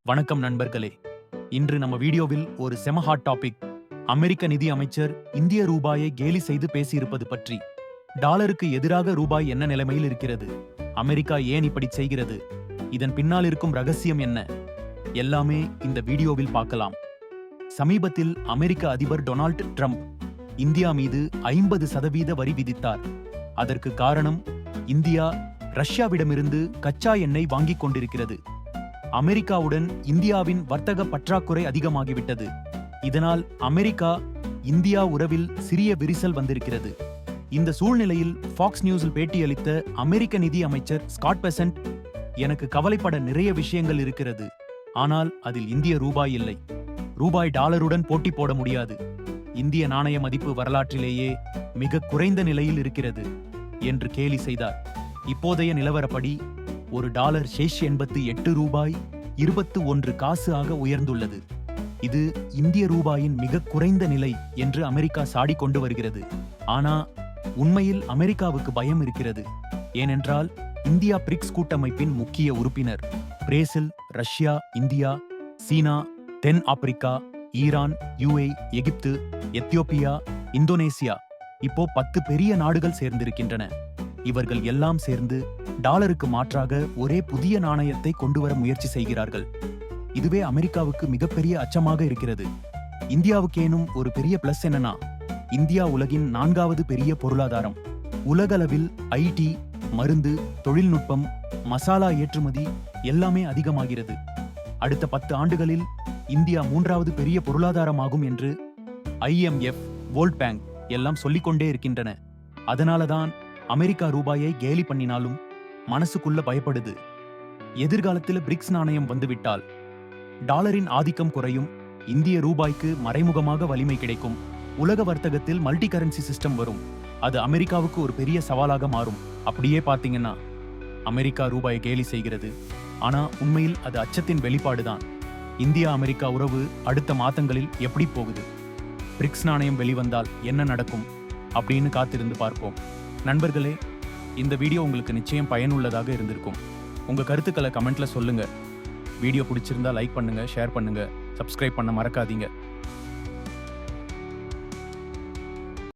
வணக்கம் நண்பர்களே. இன்று நம்ம வீடியோவில் ஒரு செம ஹாட் டாபிக். அமெரிக்க நிதி அமைச்சர் இந்திய ரூபாயை கேலி செய்து பேசியிருப்பது பற்றி. டாலருக்கு எதிராக ரூபாய் என்ன நிலைமையில் இருக்கிறது? அமெரிக்கா ஏன் இப்படி செய்கிறது? இதன் பின்னால் இருக்கும் ரகசியம் என்ன? எல்லாமே இந்த வீடியோவில் பார்க்கலாம். சமீபத்தில் அமெரிக்க அதிபர் டொனால்ட் ட்ரம்ப் இந்தியா மீது 50% வரி விதித்தார். அதற்கு காரணம், இந்தியா ரஷ்யாவிடமிருந்து கச்சா எண்ணெய் வாங்கிக் கொண்டிருக்கிறது. அமெரிக்காவுடன் இந்தியாவின் வர்த்தக பற்றாக்குறை அதிகமாகிவிட்டது. இதனால் அமெரிக்கா இந்தியா உறவில் சிறிய விரிசல் வந்திருக்கிறது. இந்த சூழ்நிலையில் ஃபாக்ஸ் நியூஸில் பேட்டியளித்த அமெரிக்க நிதி அமைச்சர் ஸ்காட் பெசன்ட், எனக்கு கவலைப்பட நிறைய விஷயங்கள் இருக்கிறது, ஆனால் அதில் இந்திய ரூபாய் இல்லை. ரூபாய் டாலருடன் போட்டி போட முடியாது. இந்திய நாணய மதிப்பு வரலாற்றிலேயே மிக குறைந்த நிலையில் இருக்கிறது என்று கேலி செய்தார். இப்போதைய நிலவரப்படி ஒரு டாலர் ஷேஷ் 88 ரூபாய் 21 காசு ஆக உயர்ந்துள்ளது. இது இந்திய ரூபாயின் மிக குறைந்த நிலை என்று அமெரிக்கா சாடி கொண்டு வருகிறது. ஆனா உண்மையில் அமெரிக்காவுக்கு பயம் இருக்கிறது. ஏனென்றால் இந்தியா பிரிக்ஸ் கூட்டமைப்பின் முக்கிய உறுப்பினர். பிரேசில், ரஷ்யா, இந்தியா, சீனா, தென் ஆப்பிரிக்கா, ஈரான், UAE, எகிப்து, எத்தியோப்பியா, இந்தோனேசியா, இப்போ 10 பெரிய நாடுகள் சேர்ந்திருக்கின்றன. இவர்கள் எல்லாம் சேர்ந்து டாலருக்கு மாற்றாக ஒரே புதிய நாணயத்தை கொண்டுவர முயற்சி செய்கிறார்கள். இதுவே அமெரிக்காவுக்கு மிகப்பெரிய அச்சமாக இருக்கிறது. இந்தியாவுக்கேனும் ஒரு பெரிய பிளஸ் என்னன்னா, இந்தியா உலகின் 4வது பெரிய பொருளாதாரம். உலகளவில் IT, மருந்து, தொழில்நுட்பம், மசாலா ஏற்றுமதி எல்லாமே அதிகமாகிறது. அடுத்த 10 ஆண்டுகளில் இந்தியா 3வது பெரிய பொருளாதாரமாகும் என்று IMF, வேர்ல்ட் பேங்க் எல்லாம் சொல்லிக்கொண்டே இருக்கின்றன. அதனாலதான் அமெரிக்கா ரூபாயை கேலி பண்ணினாலும் மனசுக்குள்ள பயப்படுது. எதிர்காலத்தில் பிரிக்ஸ் நாணயம் வந்துவிட்டால் டாலரின் ஆதிக்கம் குறையும், இந்திய ரூபாய்க்கு மறைமுகமாக வலிமை கிடைக்கும், உலக வர்த்தகத்தில் மல்டி கரன்சி சிஸ்டம் வரும். அது அமெரிக்காவுக்கு ஒரு பெரிய சவாலாக மாறும். அப்படியே பார்த்தீங்கன்னா அமெரிக்கா ரூபாயை கேலி செய்கிறது, ஆனா உண்மையில் அது அச்சத்தின் வெளிப்பாடுதான். இந்தியா அமெரிக்கா உறவு அடுத்த மாதங்களில் எப்படி போகுது? பிரிக்ஸ் நாணயம் வெளிவந்தால் என்ன நடக்கும் அப்படின்னு காத்திருந்து பார்ப்போம். நண்பர்களே, இந்த வீடியோ உங்களுக்கு நிச்சயம் பயனுள்ளதாக இருந்திருக்கும். உங்க கருத்துக்களை கமெண்ட்ல சொல்லுங்க. வீடியோ பிடிச்சிருந்தா லைக் பண்ணுங்க, ஷேர் பண்ணுங்க, சப்ஸ்கிரைப் பண்ண மறக்காதீங்க.